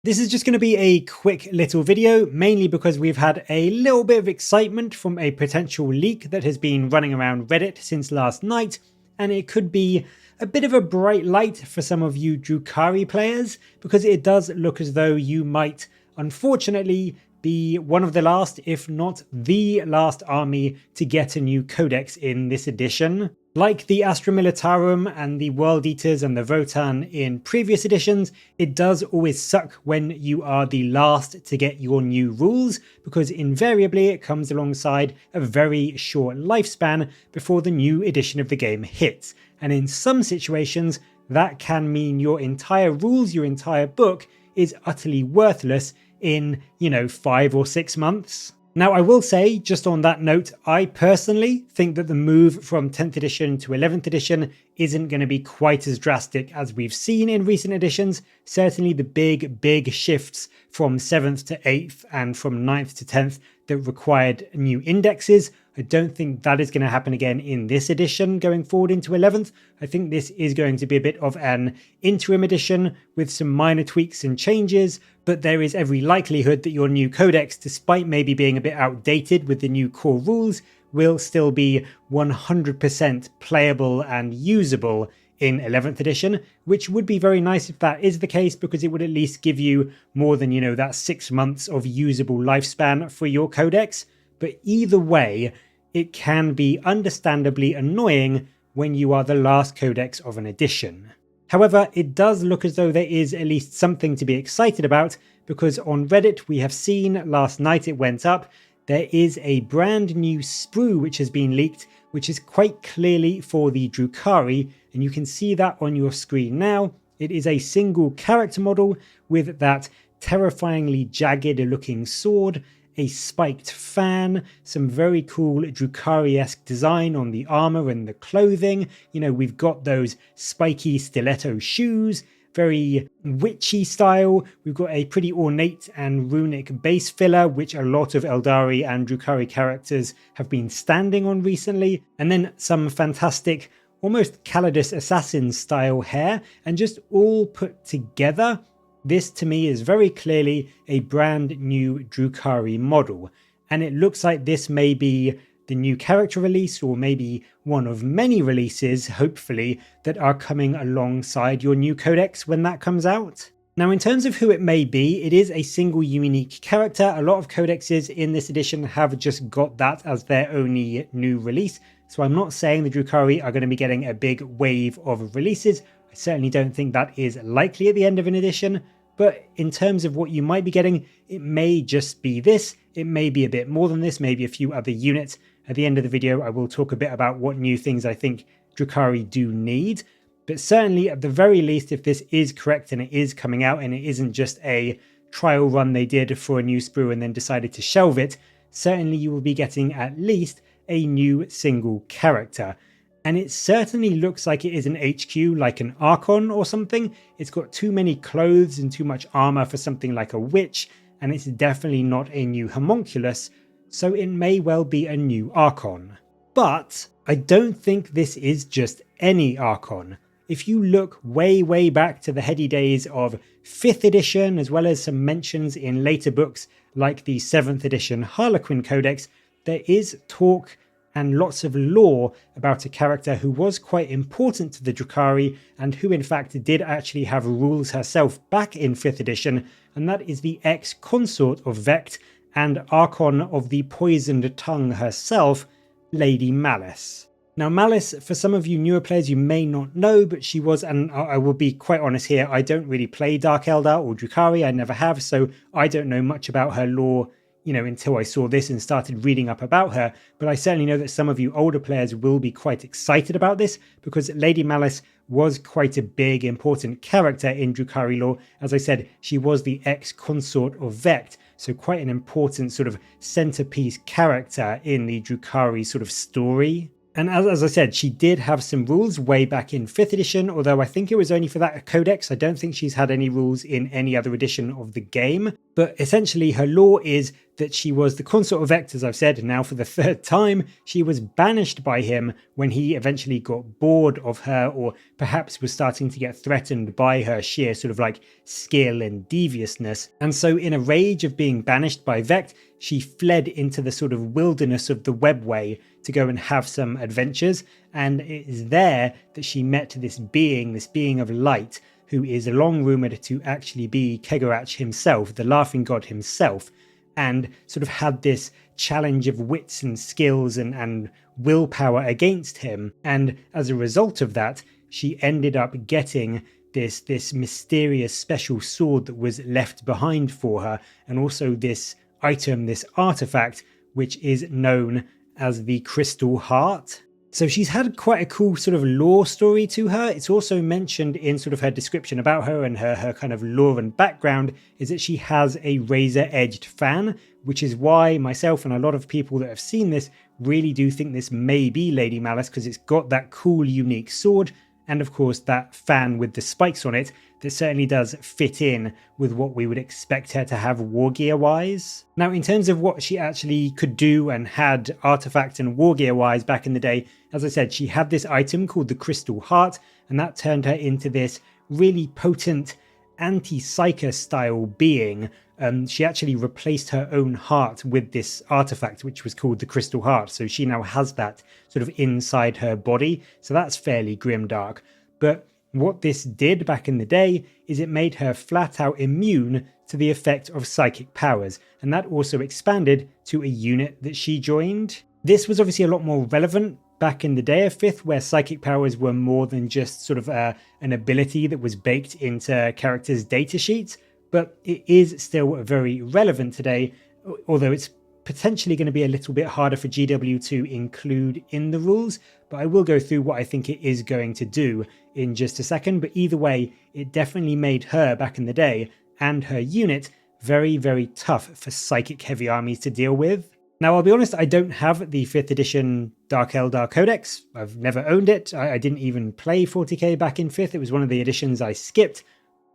This is just going to be a quick little video, mainly because we've had a little bit of excitement from a potential leak that has been running around Reddit since last night, and it could be a bit of a bright light for some of you Drukhari players, because it does look as though you might, unfortunately, be one of the last, if not the last army to get a new codex in this edition. Like the Astra Militarum and the World Eaters and the Votan in previous editions, it does always suck when you are the last to get your new rules, because invariably it comes alongside a very short lifespan before the new edition of the game hits. And in some situations, that can mean your entire rules, your entire book, is utterly worthless in, 5 or 6 months. Now, I will say, just on that note, I personally think that the move from 10th edition to 11th edition isn't going to be quite as drastic as we've seen in recent editions. Certainly the big shifts from 7th to 8th and from 9th to 10th that required new indexes, I don't think that is going to happen again in this edition going forward into 11th. I think this is going to be a bit of an interim edition with some minor tweaks and changes, but there is every likelihood that your new codex, despite maybe being a bit outdated with the new core rules, will still be 100% playable and usable in 11th edition, which would be very nice if that is the case, because it would at least give you more than, that 6 months of usable lifespan for your codex. But either way, it can be understandably annoying when you are the last codex of an edition. However, it does look as though there is at least something to be excited about, because on Reddit we have seen, last night it went up, there is a brand new sprue which has been leaked, which is quite clearly for the Drukhari, and you can see that on your screen now. It is a single character model with that terrifyingly jagged looking sword, a spiked fan, some very cool Drukhari-esque design on the armor and the clothing. We've got those spiky stiletto shoes, very witchy style. We've got a pretty ornate and runic base filler, which a lot of Eldari and Drukhari characters have been standing on recently. And then some fantastic, almost Calidus assassin style hair, and just all put together, this to me is very clearly a brand new Drukhari model, and it looks like this may be the new character release, or maybe one of many releases, hopefully, that are coming alongside your new codex when that comes out. Now, in terms of who it may be, it is a single unique character. A lot of codexes in this edition have just got that as their only new release, so I'm not saying the Drukhari are going to be getting a big wave of releases. I certainly don't think that is likely at the end of an edition. But in terms of what you might be getting, it may just be this, it may be a bit more than this, maybe a few other units. At the end of the video, I will talk a bit about what new things I think Drukhari do need. But certainly, at the very least, if this is correct and it is coming out and it isn't just a trial run they did for a new sprue and then decided to shelve it, certainly you will be getting at least a new single character. And it certainly looks like it is an HQ, like an Archon or something. It's got too many clothes and too much armor for something like a witch, and it's definitely not a new homunculus, so it may well be a new Archon. But I don't think this is just any Archon. If you look way back to the heady days of 5th edition, as well as some mentions in later books like the 7th edition Harlequin Codex, there is talk and lots of lore about a character who was quite important to the Drukhari, and who in fact did actually have rules herself back in 5th edition, and that is the ex-consort of Vect and Archon of the Poisoned Tongue herself, Lady Malys. Now, Malys, for some of you newer players, you may not know, but she was, and I will be quite honest here, I don't really play Dark Eldar or Drukhari, I never have, so I don't know much about her lore until I saw this and started reading up about her, but I certainly know that some of you older players will be quite excited about this, because Lady Malys was quite a big, important character in Drukhari lore. As I said, she was the ex-consort of Vect, so quite an important sort of centerpiece character in the Drukhari sort of story. And as I said, she did have some rules way back in 5th edition, although I think it was only for that codex. I don't think she's had any rules in any other edition of the game. But essentially her lore is that she was the consort of Vect, as I've said now for the third time. She was banished by him when he eventually got bored of her, or perhaps was starting to get threatened by her sheer sort of like skill and deviousness. And so in a rage of being banished by Vect, she fled into the sort of wilderness of the Webway to go and have some adventures. And it is there that she met this being of light, who is long rumoured to actually be Commorragh himself, the Laughing God himself, and sort of had this challenge of wits and skills and willpower against him. And as a result of that, she ended up getting this mysterious special sword that was left behind for her, and also this item, this artifact, which is known as the Crystal Heart. So she's had quite a cool sort of lore story to her. It's also mentioned in sort of her description about her, and her kind of lore and background is that she has a razor-edged fan, which is why myself and a lot of people that have seen this really do think this may be Lady Malys, because it's got that cool, unique sword, and of course that fan with the spikes on it that certainly does fit in with what we would expect her to have war gear wise. Now, in terms of what she actually could do and had artifact and war gear wise back in the day, as I said, she had this item called the Crystal Heart, and that turned her into this really potent anti-psyker style being. She actually replaced her own heart with this artifact, which was called the Crystal Heart. So she now has that sort of inside her body. So that's fairly grimdark. But what this did back in the day is it made her flat out immune to the effect of psychic powers. And that also expanded to a unit that she joined. This was obviously a lot more relevant back in the day of 5th, where psychic powers were more than just sort of an ability that was baked into characters' datasheets. But it is still very relevant today, although it's potentially going to be a little bit harder for GW to include in the rules, but I will go through what I think it is going to do in just a second. But either way, it definitely made her back in the day and her unit very, very tough for psychic heavy armies to deal with. Now, I'll be honest, I don't have the 5th edition Dark Eldar Codex. I've never owned it. I didn't even play 40k back in 5th. It was one of the editions I skipped.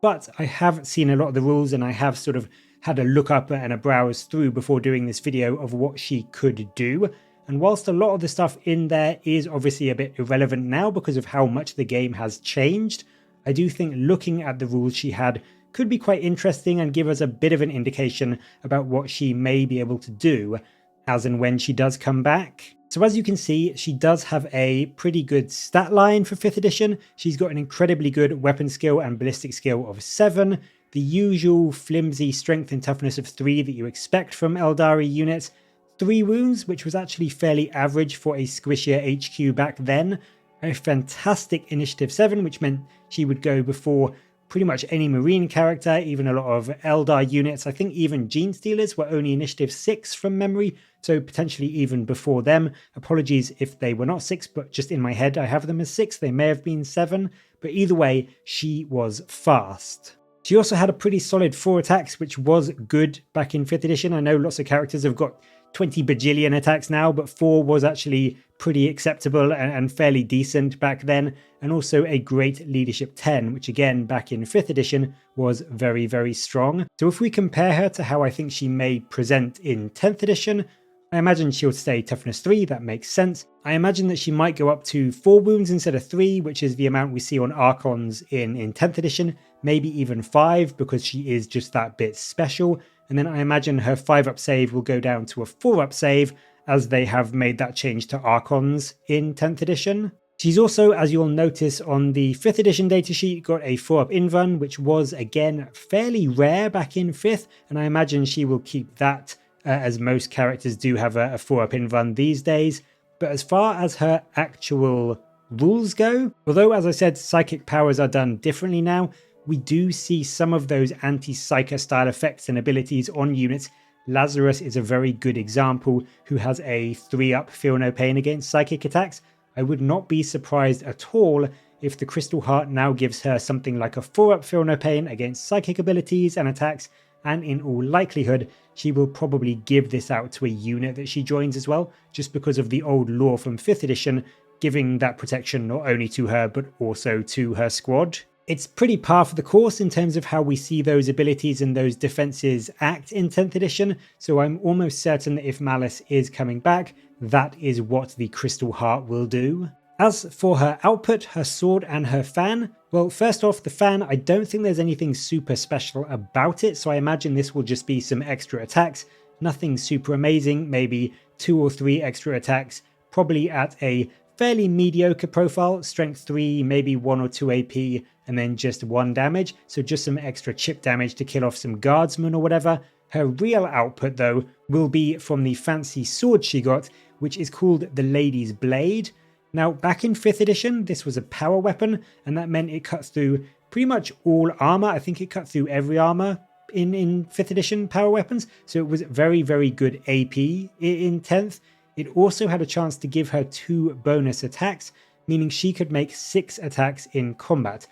But I have seen a lot of the rules, and I have sort of had a look up and a browse through before doing this video of what she could do. And whilst a lot of the stuff in there is obviously a bit irrelevant now because of how much the game has changed, I do think looking at the rules she had could be quite interesting and give us a bit of an indication about what she may be able to do as and when she does come back. So as you can see, she does have a pretty good stat line for 5th edition. She's got an incredibly good weapon skill and ballistic skill of 7, the usual flimsy strength and toughness of 3 that you expect from Eldari units, 3 wounds, which was actually fairly average for a squishier HQ back then, a fantastic initiative 7, which meant she would go before pretty much any Marine character, even a lot of Eldar units. I think even Gene Stealers were only initiative 6 from memory, so potentially even before them. Apologies if they were not 6, but just in my head I have them as 6. They may have been 7, but either way, she was fast. She also had a pretty solid 4 attacks, which was good back in 5th edition. I know lots of characters have got 20 bajillion attacks now, but 4 was actually pretty acceptable and fairly decent back then. And also a great leadership 10, which again, back in 5th edition was very, very strong. So if we compare her to how I think she may present in 10th edition, I imagine she'll stay toughness 3, that makes sense. I imagine that she might go up to 4 wounds instead of 3, which is the amount we see on Archons in 10th edition, maybe even 5, because she is just that bit special. And then I imagine her 5-up save will go down to a 4-up save, as they have made that change to Archons in 10th edition. She's also, as you'll notice on the 5th edition datasheet, got a 4-up invuln, which was, again, fairly rare back in 5th, and I imagine she will keep that, as most characters do have a 4-up invuln these days. But as far as her actual rules go, although, as I said, psychic powers are done differently now, we do see some of those anti-psyker style effects and abilities on units. Lazarus is a very good example, who has a 3-up feel no pain against psychic attacks. I would not be surprised at all if the Crystal Heart now gives her something like a 4-up feel no pain against psychic abilities and attacks, and in all likelihood she will probably give this out to a unit that she joins as well, just because of the old lore from 5th edition giving that protection not only to her but also to her squad. It's pretty par for the course in terms of how we see those abilities and those defenses act in 10th edition, so I'm almost certain that if Malys is coming back, that is what the Crystal Heart will do. As for her output, her sword and her fan, well, first off, the fan, I don't think there's anything super special about it, so I imagine this will just be some extra attacks, nothing super amazing, maybe 2 or 3 extra attacks, probably at a fairly mediocre profile, strength 3, maybe 1 or 2 AP, and then just 1 damage, so just some extra chip damage to kill off some guardsmen or whatever. Her real output though will be from the fancy sword she got, which is called the Lady's Blade. Now back in 5th edition this was a power weapon, and that meant it cuts through pretty much all armor. I think it cut through every armor in 5th edition power weapons, so it was very good AP in 10th. It also had a chance to give her 2 bonus attacks, meaning she could make 6 attacks in combat.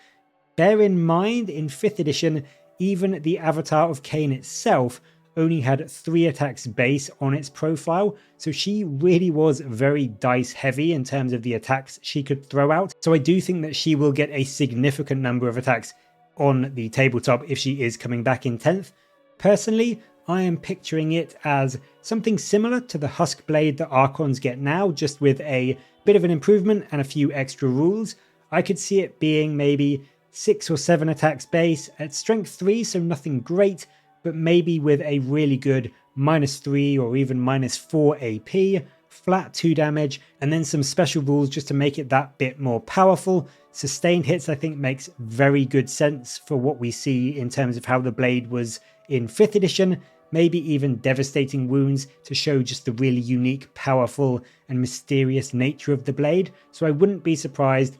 Bear in mind, in 5th edition, even the Avatar of Cain itself only had 3 attacks base on its profile, so she really was very dice heavy in terms of the attacks she could throw out. So I do think that she will get a significant number of attacks on the tabletop if she is coming back in 10th. Personally, I am picturing it as something similar to the Husk Blade that Archons get now, just with a bit of an improvement and a few extra rules. I could see it being maybe 6 or 7 attacks base at strength 3, so nothing great, but maybe with a really good -3 or even -4 AP, flat 2 damage, and then some special rules just to make it that bit more powerful. Sustained hits I think makes very good sense for what we see in terms of how the blade was in 5th edition, maybe even devastating wounds to show just the really unique, powerful and mysterious nature of the blade. So I wouldn't be surprised.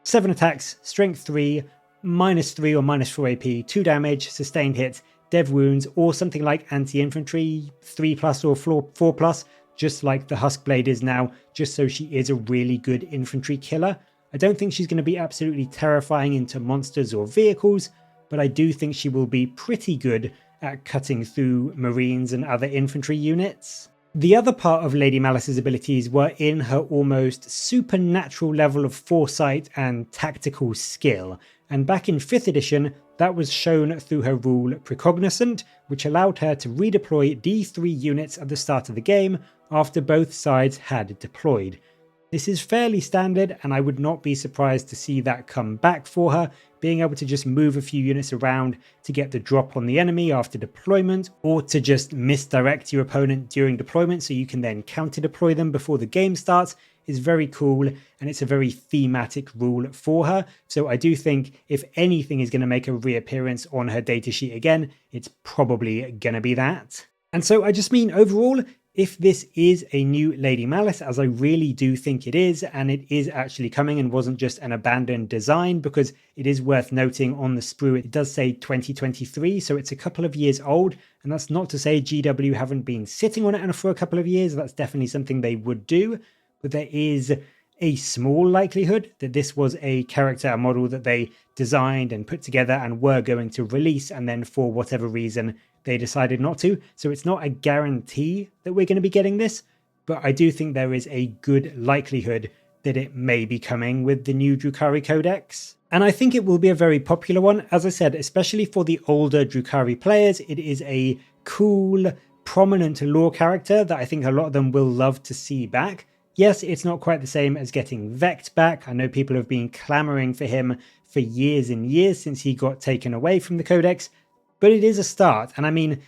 7 attacks, strength 3, -3 or -4 AP, 2 damage, sustained hits, dev wounds, or something like anti-infantry 3+ or 4+, just like the Husk Blade is now, just so she is a really good infantry killer. I don't think she's going to be absolutely terrifying into monsters or vehicles, but I do think she will be pretty good at cutting through marines and other infantry units. The other part of Lady Malys's abilities were in her almost supernatural level of foresight and tactical skill, and back in 5th edition that was shown through her rule Precognizant, which allowed her to redeploy D3 units at the start of the game after both sides had deployed. This is fairly standard, and I would not be surprised to see that come back for her, being able to just move a few units around to get the drop on the enemy after deployment, or to just misdirect your opponent during deployment so you can then counter deploy them before the game starts, is very cool, and it's a very thematic rule for her. So I do think if anything is going to make a reappearance on her datasheet again, it's probably going to be that. And so I just mean overall, if this is a new Lady Malys, as I really do think it is, and it is actually coming and wasn't just an abandoned design, because it is worth noting on the sprue it does say 2023, so it's a couple of years old, and that's not to say GW haven't been sitting on it for a couple of years. That's definitely something they would do, but there is a small likelihood that this was a character model that they designed and put together and were going to release, and then for whatever reason they decided not to. So it's not a guarantee that we're going to be getting this, but I do think there is a good likelihood that it may be coming with the new Drukhari codex. And I think it will be a very popular one. As I said, especially for the older Drukhari players, it is a cool, prominent lore character that I think a lot of them will love to see back. Yes, it's not quite the same as getting Vect back. I know people have been clamoring for him for years and years since he got taken away from the codex, but it is a start. And I mean,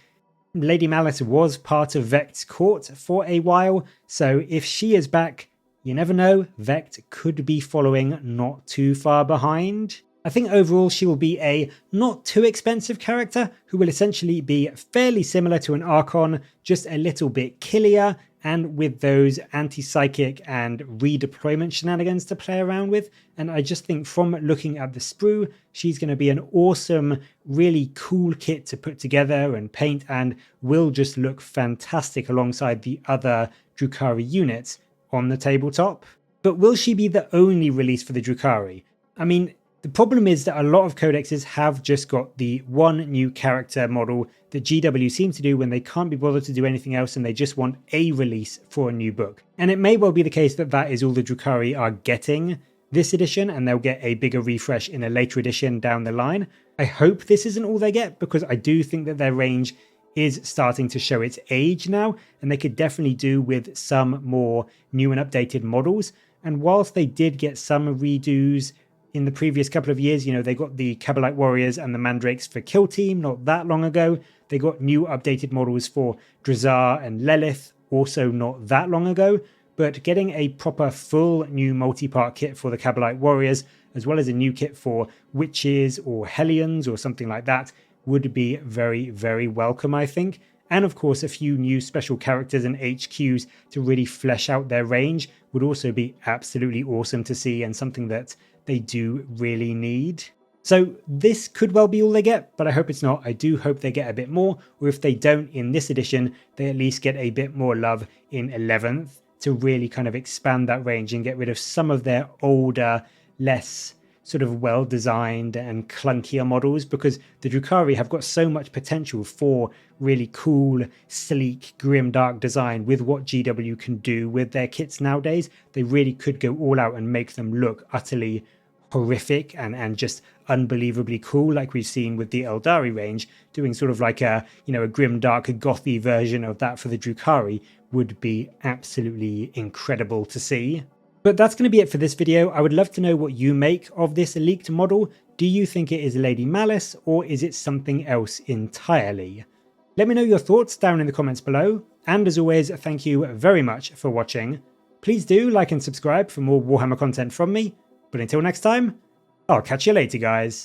Lady Malys was part of Vect's court for a while, so if she is back, you never know, Vect could be following not too far behind. I think overall she will be a not too expensive character who will essentially be fairly similar to an Archon, just a little bit killier, and with those anti-psychic and redeployment shenanigans to play around with. And I just think from looking at the sprue, she's going to be an awesome, really cool kit to put together and paint, and will just look fantastic alongside the other Drukhari units on the tabletop. But will she be the only release for the Drukhari? I mean, the problem is that a lot of codexes have just got the one new character model that GW seem to do when they can't be bothered to do anything else and they just want a release for a new book. And it may well be the case that that is all the Drukhari are getting this edition and they'll get a bigger refresh in a later edition down the line. I hope this isn't all they get, because I do think that their range is starting to show its age now, and they could definitely do with some more new and updated models. And whilst they did get some redos in the previous couple of years, they got the Cabalite Warriors and the Mandrakes for Kill Team not that long ago. They got new updated models for Drazar and Lelith also not that long ago. But getting a proper full new multi-part kit for the Cabalite Warriors, as well as a new kit for Witches or Hellions or something like that, would be very, very welcome, I think. And of course, a few new special characters and HQs to really flesh out their range would also be absolutely awesome to see, and something that they do really need. So this could well be all they get, but I hope it's not. I do hope they get a bit more, or if they don't in this edition, they at least get a bit more love in 11th to really kind of expand that range and get rid of some of their older, less sort of well-designed and clunkier models, because the Drukhari have got so much potential for really cool, sleek, grimdark design with what GW can do with their kits nowadays. They really could go all out and make them look utterly horrific and just unbelievably cool, like we've seen with the Eldari range. Doing sort of like a grimdark, gothy version of that for the Drukhari would be absolutely incredible to see. But that's going to be it for this video. I would love to know what you make of this leaked model. Do you think it is Lady Malys, or is it something else entirely? Let me know your thoughts down in the comments below, and as always, thank you very much for watching. Please do like and subscribe for more Warhammer content from me, but until next time, I'll catch you later, guys.